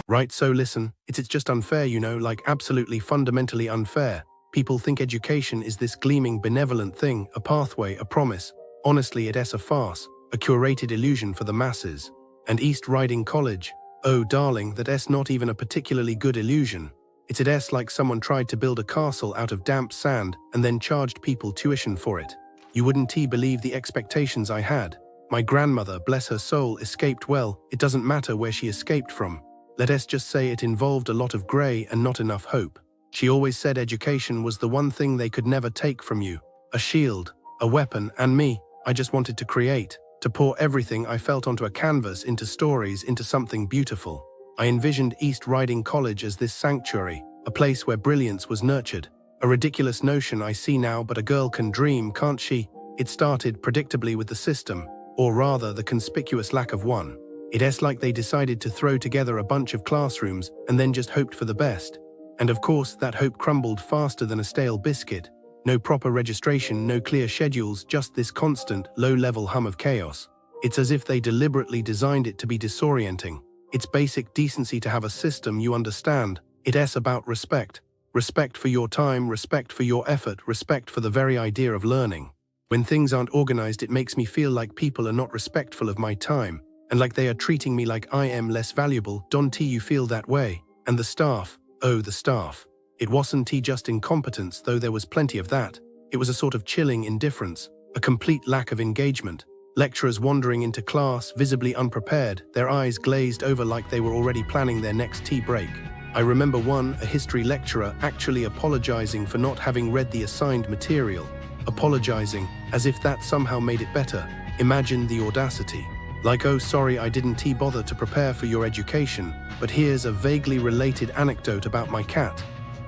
Right, so listen, it's just unfair, like absolutely fundamentally unfair. People think education is this gleaming benevolent thing, a pathway, a promise. Honestly, it's a farce, a curated illusion for the masses. And East Riding College, oh darling, that's not even a particularly good illusion. It's like someone tried to build a castle out of damp sand and then charged people tuition for it. You wouldn't believe the expectations I had. My grandmother, bless her soul, escaped well. It doesn't matter where she escaped from. Let's just say it involved a lot of grey and not enough hope. She always said education was the one thing they could never take from you. A shield, a weapon, and me, I just wanted to create, to pour everything I felt onto a canvas, into stories, into something beautiful. I envisioned East Riding College as this sanctuary, a place where brilliance was nurtured. A ridiculous notion I see now, but a girl can dream, can't she? It started predictably with the system, or rather the conspicuous lack of one. It's like they decided to throw together a bunch of classrooms and then just hoped for the best. And of course, that hope crumbled faster than a stale biscuit. No proper registration, no clear schedules, just this constant, low-level hum of chaos. It's as if they deliberately designed it to be disorienting. It's basic decency to have a system you understand. It's about respect. Respect for your time, respect for your effort, respect for the very idea of learning. When things aren't organized, it makes me feel like people are not respectful of my time, and like they are treating me like I am less valuable. Don't you feel that way? And the staff, oh the staff. It wasn't just incompetence, though there was plenty of that. It was a sort of chilling indifference, a complete lack of engagement. Lecturers wandering into class, visibly unprepared, their eyes glazed over like they were already planning their next tea break. I remember a history lecturer, actually apologizing for not having read the assigned material. Apologizing, as if that somehow made it better. Imagine the audacity. Like, oh sorry, I didn't bother to prepare for your education, but here's a vaguely related anecdote about my cat.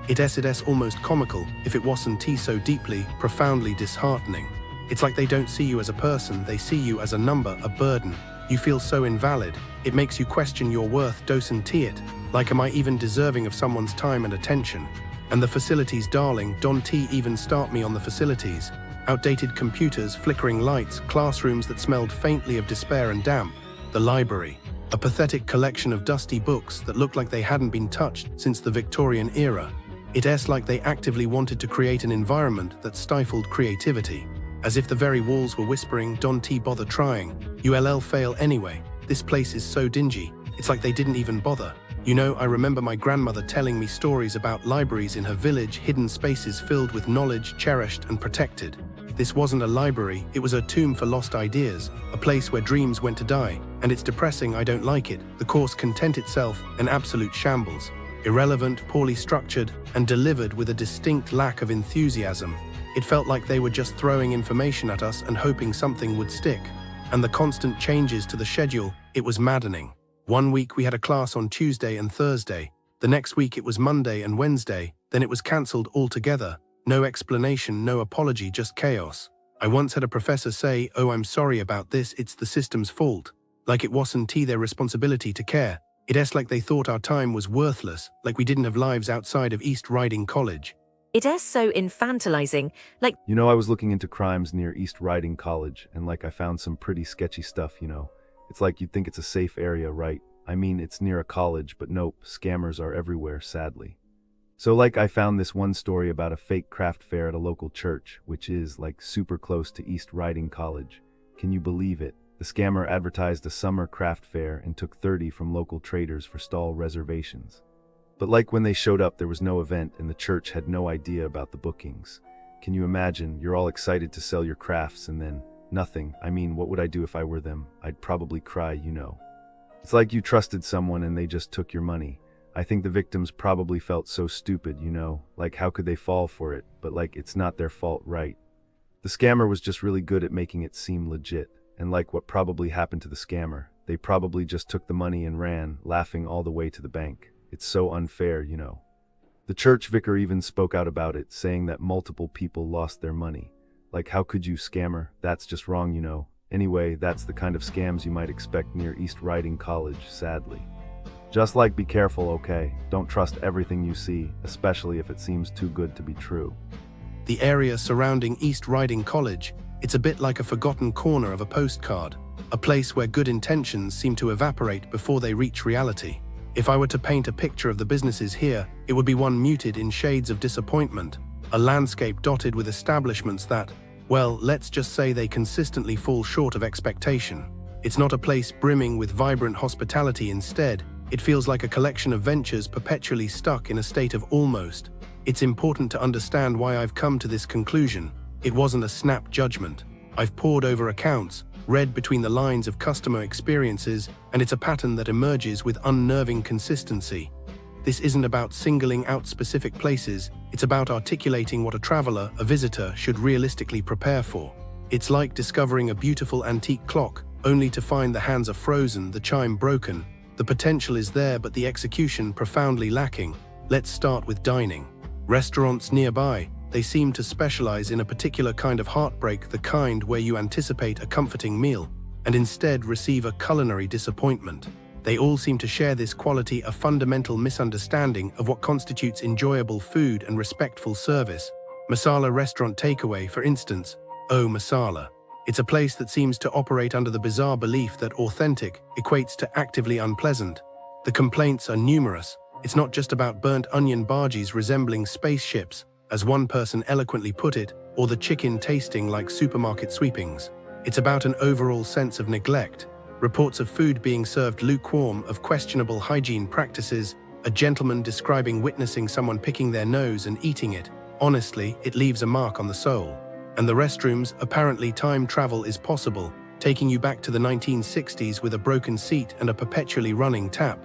It's almost comical, if it wasn't so deeply, profoundly disheartening. It's like they don't see you as a person, they see you as a number, a burden. You feel so invalid. It makes you question your worth, doesn't it? Like, am I even deserving of someone's time and attention? And the facilities, darling, don't even start me on the facilities. Outdated computers, flickering lights, classrooms that smelled faintly of despair and damp. The library, a pathetic collection of dusty books that looked like they hadn't been touched since the Victorian era. It's like they actively wanted to create an environment that stifled creativity. As if the very walls were whispering, don't bother trying. You'll fail anyway. This place is so dingy. It's like they didn't even bother. I remember my grandmother telling me stories about libraries in her village, hidden spaces filled with knowledge, cherished and protected. This wasn't a library, it was a tomb for lost ideas, a place where dreams went to die. And it's depressing, I don't like it. The course content itself, an absolute shambles. Irrelevant, poorly structured, and delivered with a distinct lack of enthusiasm. It felt like they were just throwing information at us and hoping something would stick. And the constant changes to the schedule, it was maddening. One week we had a class on Tuesday and Thursday. The next week it was Monday and Wednesday, then it was cancelled altogether. No explanation, no apology, just chaos. I once had a professor say, oh, I'm sorry about this, it's the system's fault. Like it wasn't their responsibility to care. It's like they thought our time was worthless, like we didn't have lives outside of East Riding College. It's so infantilizing, like... I was looking into crimes near East Riding College, and I found some pretty sketchy stuff, It's like you'd think it's a safe area, right? I mean, it's near a college, but nope, scammers are everywhere, sadly. So I found this one story about a fake craft fair at a local church, which is super close to East Riding College. Can you believe it? The scammer advertised a summer craft fair and took 30 from local traders for stall reservations. But when they showed up, there was no event and the church had no idea about the bookings. Can you imagine? You're all excited to sell your crafts and then nothing. I mean, what would I do if I were them? I'd probably cry, It's like you trusted someone and they just took your money. I think the victims probably felt so stupid, how could they fall for it? But it's not their fault, right? The scammer was just really good at making it seem legit. And what probably happened to the scammer, they probably just took the money and ran, laughing all the way to the bank. It's so unfair, The church vicar even spoke out about it, saying that multiple people lost their money. How could you, scammer? That's just wrong, Anyway, that's the kind of scams you might expect near East Riding College, sadly. Just be careful, okay? Don't trust everything you see, especially if it seems too good to be true. The area surrounding East Riding College, it's a bit like a forgotten corner of a postcard. a place where good intentions seem to evaporate before they reach reality. If I were to paint a picture of the businesses here, it would be one muted in shades of disappointment, a landscape dotted with establishments that, well, let's just say they consistently fall short of expectation. It's not a place brimming with vibrant hospitality. Instead, it feels like a collection of ventures perpetually stuck in a state of almost. It's important to understand why I've come to this conclusion. It wasn't a snap judgment. I've pored over accounts, read between the lines of customer experiences, and it's a pattern that emerges with unnerving consistency. This isn't about singling out specific places, it's about articulating what a traveler, a visitor, should realistically prepare for. It's like discovering a beautiful antique clock, only to find the hands are frozen, the chime broken. The potential is there, but the execution profoundly lacking. Let's start with dining. Restaurants nearby, they seem to specialize in a particular kind of heartbreak, the kind where you anticipate a comforting meal and instead receive a culinary disappointment. They all seem to share this quality, a fundamental misunderstanding of what constitutes enjoyable food and respectful service. Masala restaurant takeaway, for instance. Oh, masala. It's a place that seems to operate under the bizarre belief that authentic equates to actively unpleasant. The complaints are numerous. It's not just about burnt onion bhajis resembling spaceships, as one person eloquently put it, or the chicken tasting like supermarket sweepings. It's about an overall sense of neglect. Reports of food being served lukewarm, of questionable hygiene practices, a gentleman describing witnessing someone picking their nose and eating it. Honestly, it leaves a mark on the soul. And the restrooms, apparently time travel is possible, taking you back to the 1960s with a broken seat and a perpetually running tap.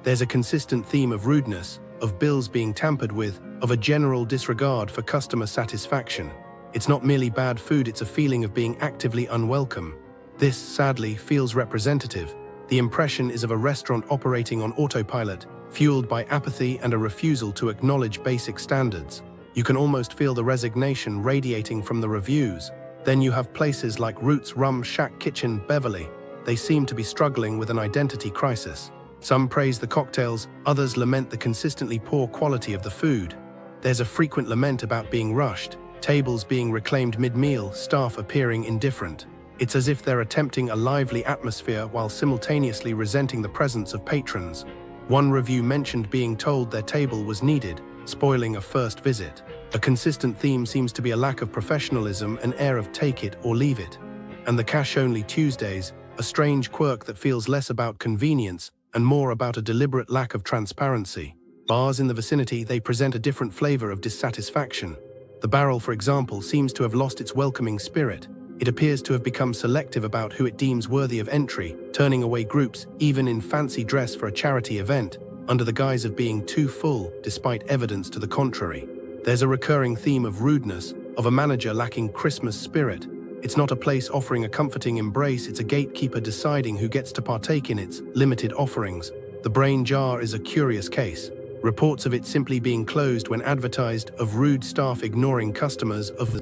There's a consistent theme of rudeness, of bills being tampered with, of a general disregard for customer satisfaction. It's not merely bad food, it's a feeling of being actively unwelcome. This, sadly, feels representative. The impression is of a restaurant operating on autopilot, fueled by apathy and a refusal to acknowledge basic standards. You can almost feel the resignation radiating from the reviews. Then you have places like Roots Rum Shack Kitchen Beverley. They seem to be struggling with an identity crisis. Some praise the cocktails, others lament the consistently poor quality of the food. There's a frequent lament about being rushed, tables being reclaimed mid-meal, staff appearing indifferent. It's as if they're attempting a lively atmosphere while simultaneously resenting the presence of patrons. One review mentioned being told their table was needed, spoiling a first visit. A consistent theme seems to be a lack of professionalism, an air of take it or leave it. And the cash-only Tuesdays, a strange quirk that feels less about convenience and more about a deliberate lack of transparency. Bars in the vicinity, they present a different flavor of dissatisfaction. The Barrel, for example, seems to have lost its welcoming spirit. It appears to have become selective about who it deems worthy of entry, turning away groups, even in fancy dress for a charity event, under the guise of being too full, despite evidence to the contrary. There's a recurring theme of rudeness, of a manager lacking Christmas spirit. It's not a place offering a comforting embrace, it's a gatekeeper deciding who gets to partake in its limited offerings. The Brain Jar is a curious case. Reports of it simply being closed when advertised, of rude staff ignoring customers, of the